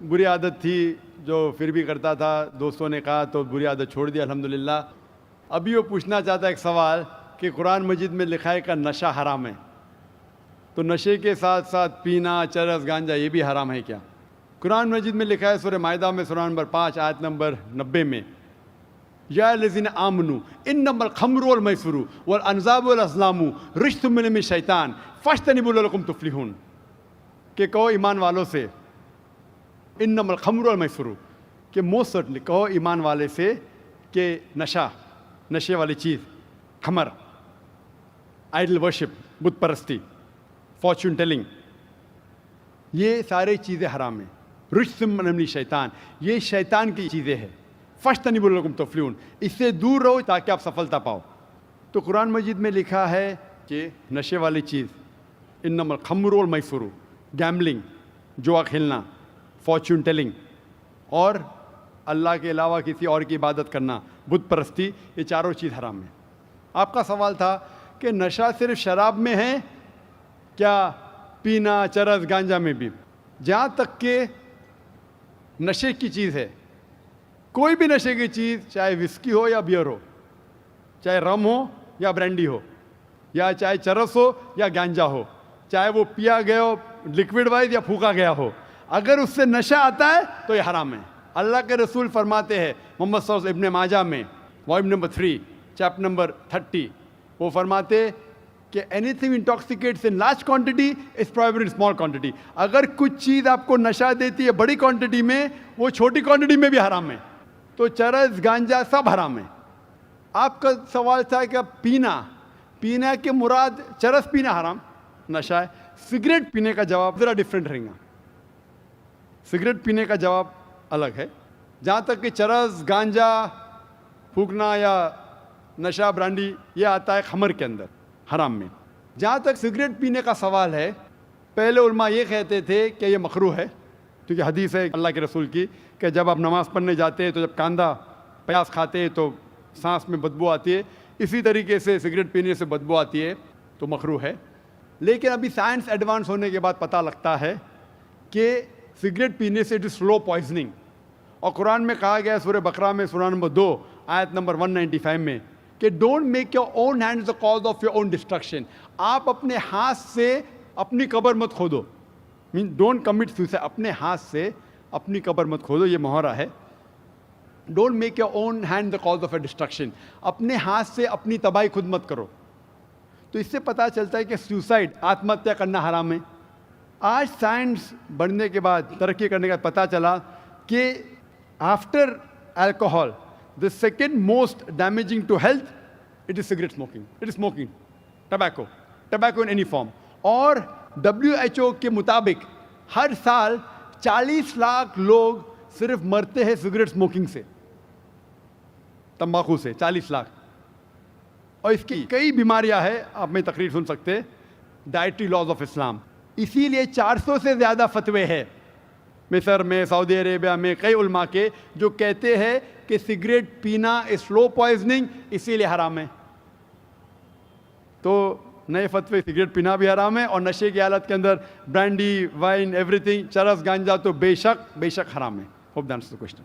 बुरी आदत थी जो फिर भी करता था, दोस्तों ने कहा तो बुरी आदत छोड़ दी अल्हम्दुलिल्लाह। अभी वो पूछना चाहता है एक सवाल कि कुरान मजीद में लिखा है कि नशा हराम है, तो नशे के साथ साथ पीना, चरस, गांजा ये भी हराम है क्या? कुरान मजीद में लिखा है सूरह माइदा में सूरह नंबर 5 आयत नंबर 90 में, या लज़ीन आमनू इन्नमल खम्रु वल मैसरू वल अनज़ाबु वल अज़लामु रिज्सुम मिन शैतान फज्तनिबू लअल्लकुम तुफ्लिहून, कि कहो ईमान वालों से, इन्नमल खम्रु वल मैसरू, कि मोस्ट सर्टनली कहो ईमान वाले से कि नशा, नशे वाली चीज़, खमर, आइडल वर्शिप, बुत परस्ती, फॉर्चून टेलिंग, ये सारी चीज़ें हराम हैं। रिज्सुम मिन शैतान, ये शैतान की चीज़ें हैं। फज्तनिबू लअल्लकुम तुफ्लिहून, इससे दूर रहो ताकि आप सफलता पाओ। तो कुरान मजीद में लिखा है कि नशे वाली चीज़, इन्नमल खम्रु वल मैसरू, गैम्बलिंग, जुआ खेलना, फॉर्चून टेलिंग और अल्लाह के अलावा किसी और की इबादत करना, बुत परस्ती, ये चारों चीज़ हराम है। आपका सवाल था कि नशा सिर्फ शराब में है क्या, पीना, चरस, गांजा में भी? जहाँ तक कि नशे की चीज़ है, कोई भी नशे की चीज़, चाहे विस्की हो या बियर हो, चाहे रम हो या ब्रांडी हो, या चाहे चरस हो या गांजा हो, चाहे वो पिया गया हो लिक्विड वाइज या फूका गया हो, अगर उससे नशा आता है तो ये हराम है। अल्लाह के रसूल फरमाते हैं मोहम्मद सल्लल्लाहु अलैहि वसल्लम, इब्न माजा में वॉल्यूम नंबर 3 चैप्टर नंबर 30, वो फरमाते कि anything intoxicates in large quantity is prohibited in small quantity. अगर कुछ चीज़ आपको नशा देती है बड़ी क्वांटिटी में, वो छोटी क्वांटिटी में भी हराम है। तो चरस, गांजा सब हराम है। आपका सवाल था कि पीना, पीना के मुराद चरस पीना हराम, नशा है। सिगरेट पीने का जवाब ज़रा डिफरेंट रहेगा। सिगरेट पीने का जवाब अलग है। जहाँ तक कि चरस, गांजा फूकना या नशा, ब्रांडी, ये आता है खमर के अंदर, हराम में। जहाँ तक सिगरेट पीने का सवाल है, पहले उलमा ये कहते थे कि ये मकरूह है, क्योंकि हदीस है अल्लाह के रसूल की कि जब आप नमाज़ पढ़ने जाते हैं तो जब कांदा प्याज खाते हैं तो सांस में बदबू आती है, इसी तरीके से सिगरेट पीने से बदबू आती है, तो मकरूह है। लेकिन अभी साइंस एडवांस होने के बाद पता लगता है कि सिगरेट पीने से इट इज़ स्लो पॉइजनिंग। और कुरान में कहा गया है सूरह बकरा में सूरह नंबर 2 आयत नंबर 195 में कि don't make your own hand the cause of your own destruction. आप अपने हाथ से अपनी कब्र मत खोदो, मीन डोंट कमिट सुसाइड, अपने हाथ से अपनी कब्र मत खोदो, ये मुहर्रा है। Don't make your own hand the cause of A destruction, अपने हाथ से अपनी तबाही खुद मत करो। तो इससे पता चलता है कि सुसाइड, आत्महत्या करना हराम है। आज साइंस बढ़ने के बाद, तरक्की करने के बाद पता चला कि after alcohol the second most damaging to health it is cigarette smoking, it is smoking, tobacco in any form. और WHO के मुताबिक हर साल 40 लाख लोग सिर्फ मरते हैं सिगरेट स्मोकिंग से, तंबाकू से, 40 लाख। और इसकी कई बीमारियां हैं, आप में तकरीर सुन सकते हैं, डाइटरी लॉज ऑफ इस्लाम। इसीलिए 400 से ज़्यादा फतवे हैं मिस्र में, सऊदी अरेबिया में, कई उलमा के, जो कहते हैं कि सिगरेट पीना स्लो पॉइजनिंग, इसीलिए हराम है। तो नए फतवे, सिगरेट पीना भी हराम है और नशे की हालत के अंदर ब्रांडी, वाइन, एवरीथिंग, चरस, गांजा तो बेशक हराम है। Hope that answers the question.